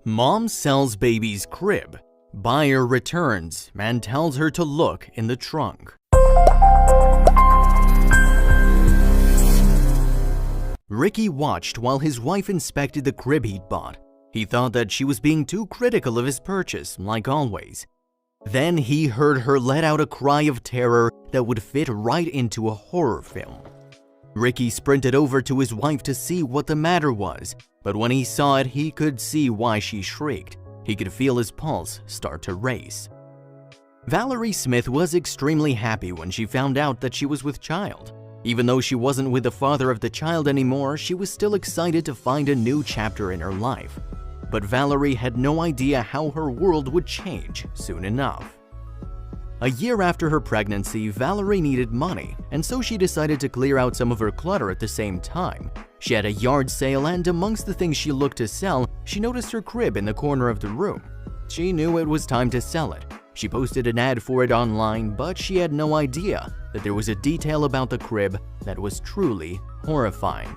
Mom sells baby's crib. Buyer returns and tells her to look in the trunk. Ricky watched while his wife inspected the crib he'd bought. He thought that she was being too critical of his purchase, like always. Then he heard her let out a cry of terror that would fit right into a horror film. Ricky sprinted over to his wife to see what the matter was, but when he saw it, he could see why she shrieked. He could feel his pulse start to race. Valerie Smith was extremely happy when she found out that she was with child. Even though she wasn't with the father of the child anymore, she was still excited to find a new chapter in her life. But Valerie had no idea how her world would change soon enough. A year after her pregnancy, Valerie needed money, and so she decided to clear out some of her clutter at the same time. She had a yard sale, and amongst the things she looked to sell, she noticed her crib in the corner of the room. She knew it was time to sell it. She posted an ad for it online, but she had no idea that there was a detail about the crib that was truly horrifying.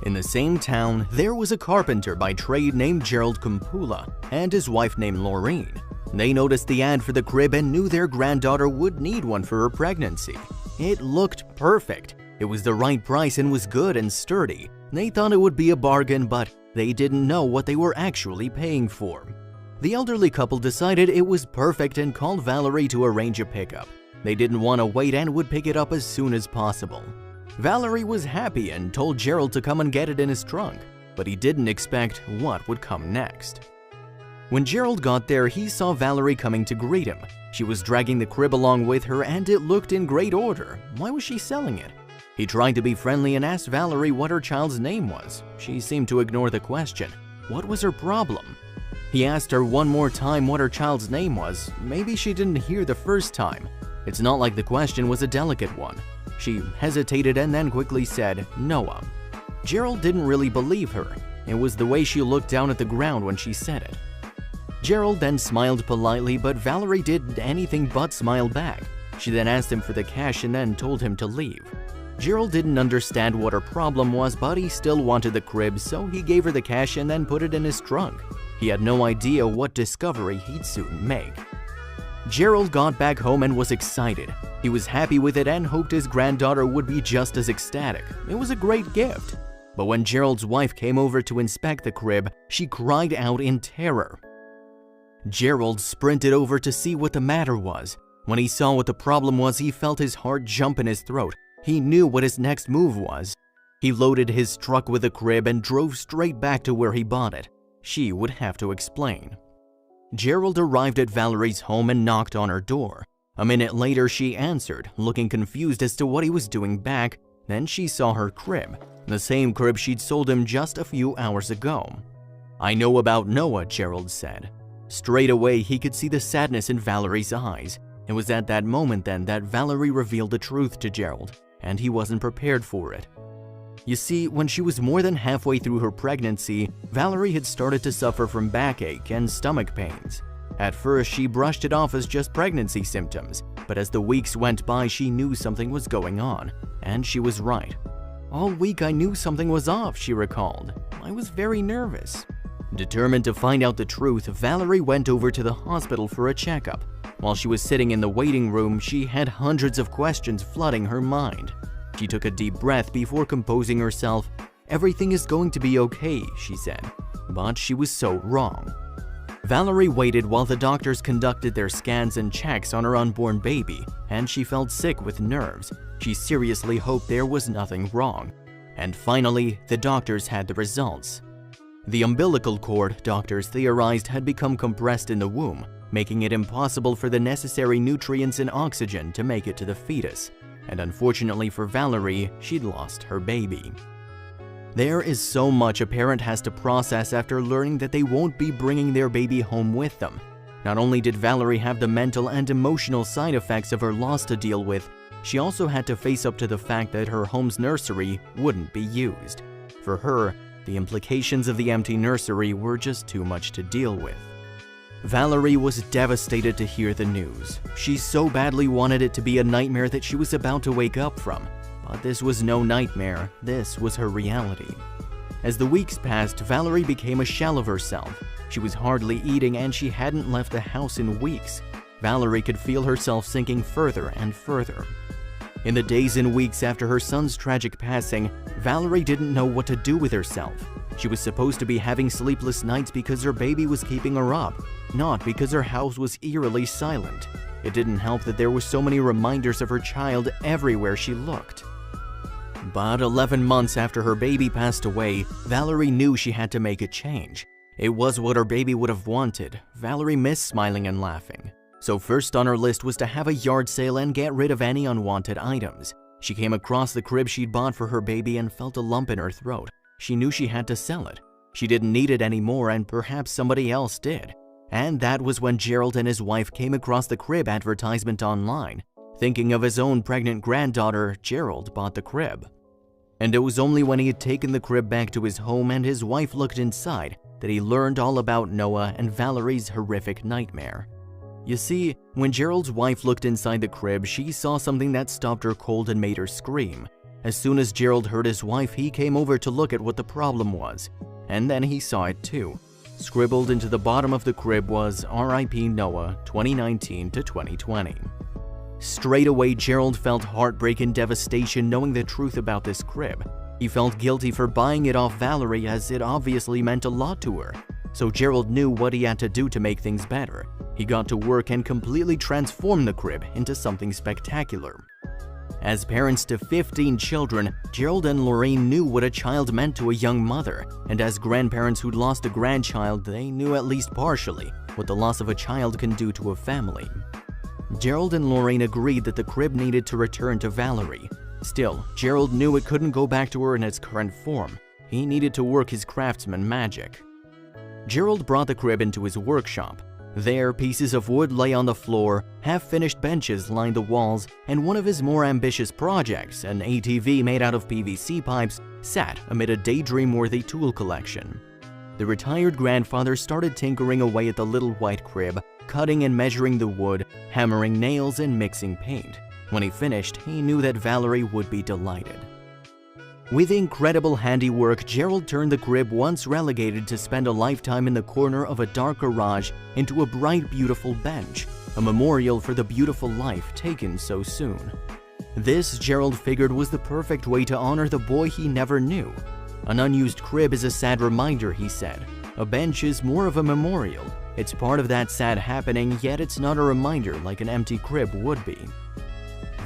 In the same town, there was a carpenter by trade named Gerald Kumpula and his wife named Laureen. They noticed the ad for the crib and knew their granddaughter would need one for her pregnancy. It looked perfect. It was the right price and was good and sturdy. They thought it would be a bargain, but they didn't know what they were actually paying for. The elderly couple decided it was perfect and called Valerie to arrange a pickup. They didn't want to wait and would pick it up as soon as possible. Valerie was happy and told Gerald to come and get it in his trunk, but he didn't expect what would come next. When Gerald got there, he saw Valerie coming to greet him. She was dragging the crib along with her and it looked in great order. Why was she selling it? He tried to be friendly and asked Valerie what her child's name was. She seemed to ignore the question. What was her problem? He asked her one more time what her child's name was. Maybe she didn't hear the first time. It's not like the question was a delicate one. She hesitated and then quickly said, Noah. Gerald didn't really believe her. It was the way she looked down at the ground when she said it. Gerald then smiled politely, but Valerie did anything but smile back. She then asked him for the cash and then told him to leave. Gerald didn't understand what her problem was, but he still wanted the crib, so he gave her the cash and then put it in his trunk. He had no idea what discovery he'd soon make. Gerald got back home and was excited. He was happy with it and hoped his granddaughter would be just as ecstatic. It was a great gift. But when Gerald's wife came over to inspect the crib, she cried out in terror. Gerald sprinted over to see what the matter was. When he saw what the problem was, he felt his heart jump in his throat. He knew what his next move was. He loaded his truck with the crib and drove straight back to where he bought it. She would have to explain. Gerald arrived at Valerie's home and knocked on her door. A minute later, she answered, looking confused as to what he was doing back. Then she saw her crib, the same crib she'd sold him just a few hours ago. "I know about Noah," Gerald said. Straight away, he could see the sadness in Valerie's eyes. It was at that moment then that Valerie revealed the truth to Gerald, and he wasn't prepared for it. You see, when she was more than halfway through her pregnancy, Valerie had started to suffer from backache and stomach pains. At first, she brushed it off as just pregnancy symptoms, but as the weeks went by, she knew something was going on, and she was right. "All week I knew something was off," she recalled. "I was very nervous." Determined to find out the truth, Valerie went over to the hospital for a checkup. While she was sitting in the waiting room, she had hundreds of questions flooding her mind. She took a deep breath before composing herself. "Everything is going to be okay," she said. But she was so wrong. Valerie waited while the doctors conducted their scans and checks on her unborn baby, and she felt sick with nerves. She seriously hoped there was nothing wrong. And finally, the doctors had the results. The umbilical cord, doctors theorized, had become compressed in the womb, making it impossible for the necessary nutrients and oxygen to make it to the fetus. And unfortunately for Valerie, she'd lost her baby. There is so much a parent has to process after learning that they won't be bringing their baby home with them. Not only did Valerie have the mental and emotional side effects of her loss to deal with, she also had to face up to the fact that her home's nursery wouldn't be used. For her, the implications of the empty nursery were just too much to deal with. Valerie was devastated to hear the news. She so badly wanted it to be a nightmare that she was about to wake up from. But this was no nightmare, this was her reality. As the weeks passed, Valerie became a shell of herself. She was hardly eating and she hadn't left the house in weeks. Valerie could feel herself sinking further and further. In the days and weeks after her son's tragic passing, Valerie didn't know what to do with herself. She was supposed to be having sleepless nights because her baby was keeping her up, not because her house was eerily silent. It didn't help that there were so many reminders of her child everywhere she looked. But 11 months after her baby passed away, Valerie knew she had to make a change. It was what her baby would have wanted. Valerie missed smiling and laughing. So first on her list was to have a yard sale and get rid of any unwanted items. She came across the crib she'd bought for her baby and felt a lump in her throat. She knew she had to sell it. She didn't need it anymore and perhaps somebody else did. And that was when Gerald and his wife came across the crib advertisement online. Thinking of his own pregnant granddaughter, Gerald bought the crib. And it was only when he had taken the crib back to his home and his wife looked inside that he learned all about Noah and Valerie's horrific nightmare. You see, when Gerald's wife looked inside the crib, she saw something that stopped her cold and made her scream. As soon as Gerald heard his wife, he came over to look at what the problem was. And then he saw it too. Scribbled into the bottom of the crib was R.I.P. Noah 2019 to 2020. Straight away, Gerald felt heartbreak and devastation knowing the truth about this crib. He felt guilty for buying it off Valerie as it obviously meant a lot to her. So Gerald knew what he had to do to make things better. He got to work and completely transformed the crib into something spectacular. As parents to 15 children, Gerald and Lorraine knew what a child meant to a young mother, and as grandparents who'd lost a grandchild, they knew at least partially what the loss of a child can do to a family. Gerald and Lorraine agreed that the crib needed to return to Valerie. Still, Gerald knew it couldn't go back to her in its current form. He needed to work his craftsman magic. Gerald brought the crib into his workshop. There, pieces of wood lay on the floor, half-finished benches lined the walls, and one of his more ambitious projects, an ATV made out of PVC pipes, sat amid a daydream-worthy tool collection. The retired grandfather started tinkering away at the little white crib, cutting and measuring the wood, hammering nails and mixing paint. When he finished, he knew that Valerie would be delighted. With incredible handiwork, Gerald turned the crib once relegated to spend a lifetime in the corner of a dark garage into a bright, beautiful bench, a memorial for the beautiful life taken so soon. This, Gerald figured, was the perfect way to honor the boy he never knew. An unused crib is a sad reminder, he said. A bench is more of a memorial. It's part of that sad happening, yet it's not a reminder like an empty crib would be.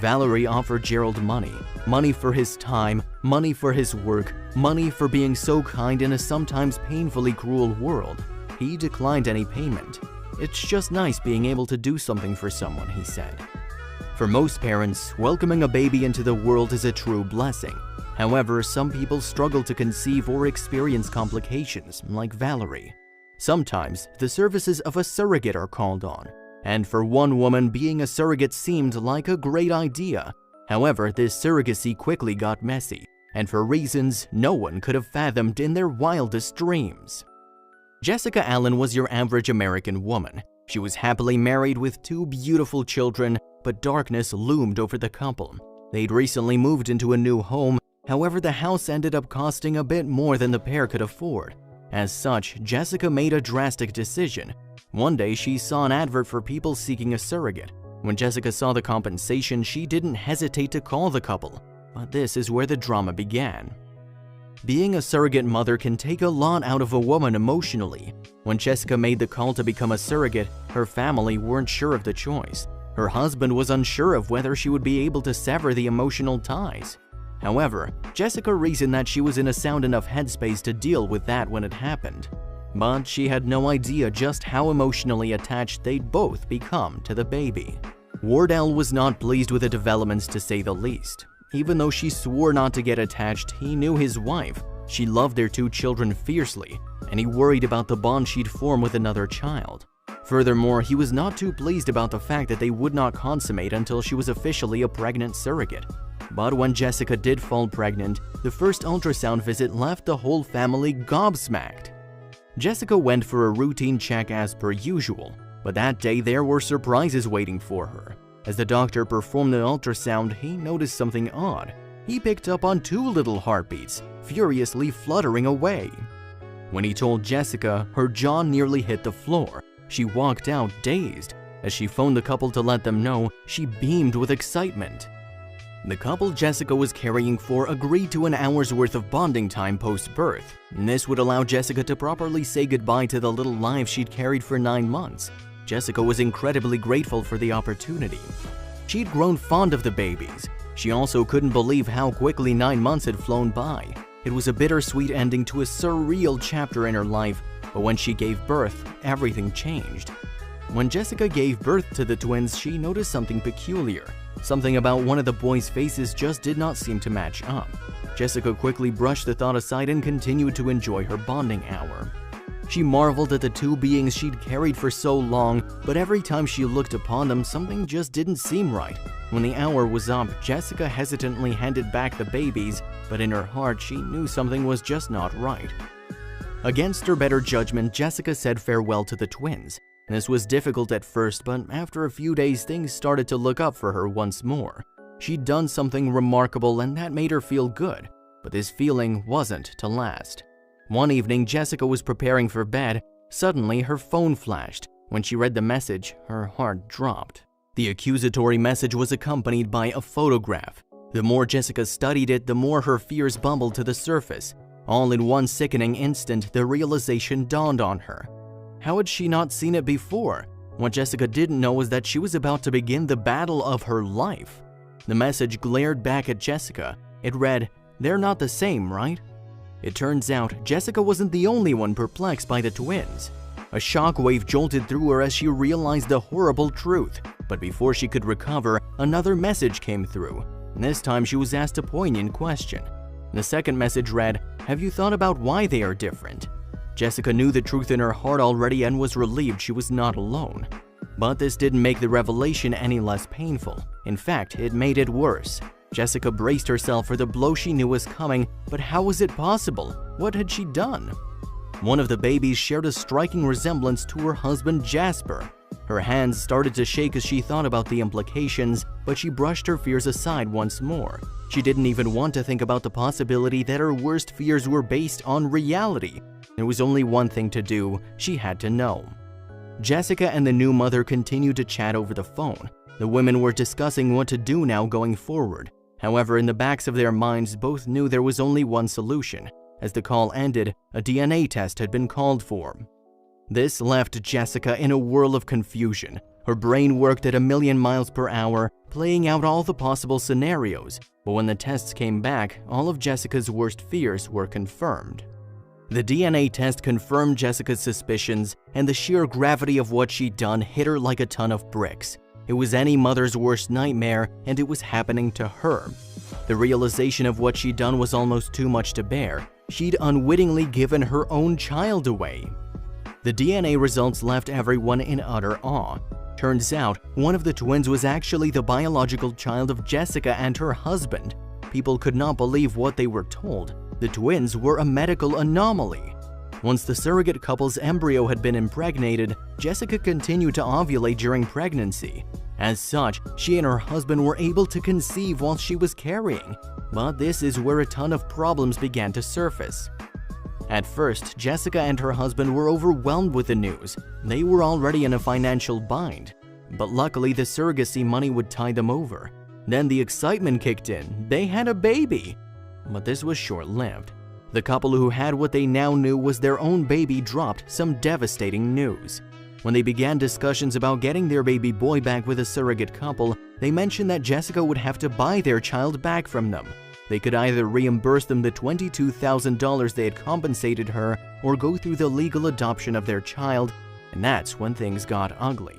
Valerie offered Gerald money for his time, money for his work, money for being so kind in a sometimes painfully cruel world. He declined any payment. It's just nice being able to do something for someone, he said. For most parents, welcoming a baby into the world is a true blessing. However, some people struggle to conceive or experience complications, like Valerie. Sometimes, the services of a surrogate are called on. And for one woman, being a surrogate seemed like a great idea. However, this surrogacy quickly got messy, and for reasons no one could have fathomed in their wildest dreams. Jessica Allen was your average American woman. She was happily married with 2 beautiful children, but darkness loomed over the couple. They'd recently moved into a new home, however the house ended up costing a bit more than the pair could afford. As such, Jessica made a drastic decision. One day, she saw an advert for people seeking a surrogate. When Jessica saw the compensation, she didn't hesitate to call the couple. But this is where the drama began. Being a surrogate mother can take a lot out of a woman emotionally. When Jessica made the call to become a surrogate, her family weren't sure of the choice. Her husband was unsure of whether she would be able to sever the emotional ties. However, Jessica reasoned that she was in a sound enough headspace to deal with that when it happened. But she had no idea just how emotionally attached they'd both become to the baby. Wardell was not pleased with the developments, to say the least. Even though she swore not to get attached, he knew his wife. She loved their 2 children fiercely, and he worried about the bond she'd form with another child. Furthermore, he was not too pleased about the fact that they would not consummate until she was officially a pregnant surrogate. But when Jessica did fall pregnant, the first ultrasound visit left the whole family gobsmacked. Jessica went for a routine check as per usual, but that day there were surprises waiting for her. As the doctor performed the ultrasound, he noticed something odd. He picked up on 2 little heartbeats, furiously fluttering away. When he told Jessica, her jaw nearly hit the floor. She walked out dazed. As she phoned the couple to let them know, she beamed with excitement. The couple Jessica was caring for agreed to an hour's worth of bonding time post-birth. This would allow Jessica to properly say goodbye to the little life she'd carried for 9 months. Jessica was incredibly grateful for the opportunity. She'd grown fond of the babies. She also couldn't believe how quickly 9 months had flown by. It was a bittersweet ending to a surreal chapter in her life, but when she gave birth, everything changed. When Jessica gave birth to the twins, she noticed something peculiar. Something about one of the boys' faces just did not seem to match up. Jessica quickly brushed the thought aside and continued to enjoy her bonding hour. She marveled at the two beings she'd carried for so long, but every time she looked upon them, something just didn't seem right. When the hour was up, Jessica hesitantly handed back the babies, but in her heart she knew something was just not right. Against her better judgment, Jessica said farewell to the twins. This was difficult at first, but after a few days things started to look up for her once more. She'd done something remarkable and that made her feel good, but this feeling wasn't to last. One evening, Jessica was preparing for bed. Suddenly, her phone flashed. When she read the message, her heart dropped. The accusatory message was accompanied by a photograph. The more Jessica studied it, the more her fears bubbled to the surface. All in one sickening instant, the realization dawned on her. How had she not seen it before? What Jessica didn't know was that she was about to begin the battle of her life. The message glared back at Jessica. It read, "They're not the same, right?" It turns out Jessica wasn't the only one perplexed by the twins. A shockwave jolted through her as she realized the horrible truth. But before she could recover, another message came through. This time she was asked a poignant question. The second message read, "Have you thought about why they are different?" Jessica knew the truth in her heart already and was relieved she was not alone. But this didn't make the revelation any less painful. In fact, it made it worse. Jessica braced herself for the blow she knew was coming, but how was it possible? What had she done? One of the babies shared a striking resemblance to her husband Jasper. Her hands started to shake as she thought about the implications, but she brushed her fears aside once more. She didn't even want to think about the possibility that her worst fears were based on reality. There was only one thing to do. She had to know. Jessica and the new mother continued to chat over the phone. The women were discussing what to do now going forward. However, in the backs of their minds, both knew there was only one solution. As the call ended, a DNA test had been called for. This left Jessica in a whirl of confusion. Her brain worked at 1,000,000 miles per hour, playing out all the possible scenarios. But when the tests came back, all of Jessica's worst fears were confirmed. The DNA test confirmed Jessica's suspicions, and the sheer gravity of what she'd done hit her like a ton of bricks. It was any mother's worst nightmare, and it was happening to her. The realization of what she'd done was almost too much to bear. She'd unwittingly given her own child away. The DNA results left everyone in utter awe. Turns out, one of the twins was actually the biological child of Jessica and her husband. People could not believe what they were told. The twins were a medical anomaly. Once the surrogate couple's embryo had been impregnated, Jessica continued to ovulate during pregnancy. As such, she and her husband were able to conceive while she was carrying. But this is where a ton of problems began to surface. At first, Jessica and her husband were overwhelmed with the news. They were already in a financial bind. But luckily, the surrogacy money would tide them over. Then the excitement kicked in. They had a baby. But this was short-lived. The couple who had what they now knew was their own baby dropped some devastating news. When they began discussions about getting their baby boy back with a surrogate couple, they mentioned that Jessica would have to buy their child back from them. They could either reimburse them the $22,000 they had compensated her or go through the legal adoption of their child, and that's when things got ugly.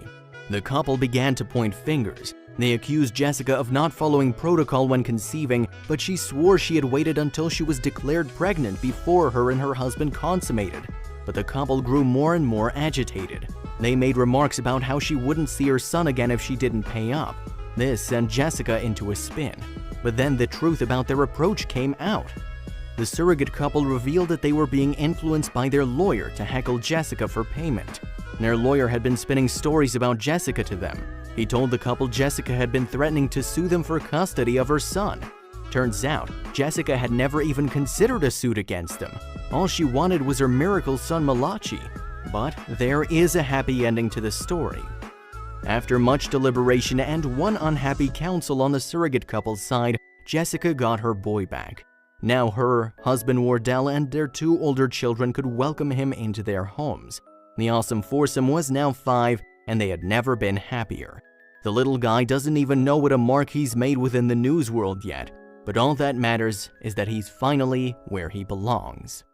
The couple began to point fingers. They accused Jessica of not following protocol when conceiving, but she swore she had waited until she was declared pregnant before her and her husband consummated. But the couple grew more and more agitated. They made remarks about how she wouldn't see her son again if she didn't pay up. This sent Jessica into a spin. But then the truth about their approach came out. The surrogate couple revealed that they were being influenced by their lawyer to heckle Jessica for payment. Their lawyer had been spinning stories about Jessica to them. He told the couple Jessica had been threatening to sue them for custody of her son. Turns out, Jessica had never even considered a suit against them. All she wanted was her miracle son Malachi. But there is a happy ending to the story. After much deliberation and one unhappy counsel on the surrogate couple's side, Jessica got her boy back. Now her husband Wardell and their 2 older children could welcome him into their homes. The awesome foursome was now 5, and they had never been happier. The little guy doesn't even know what a mark he's made within the news world yet, but all that matters is that he's finally where he belongs.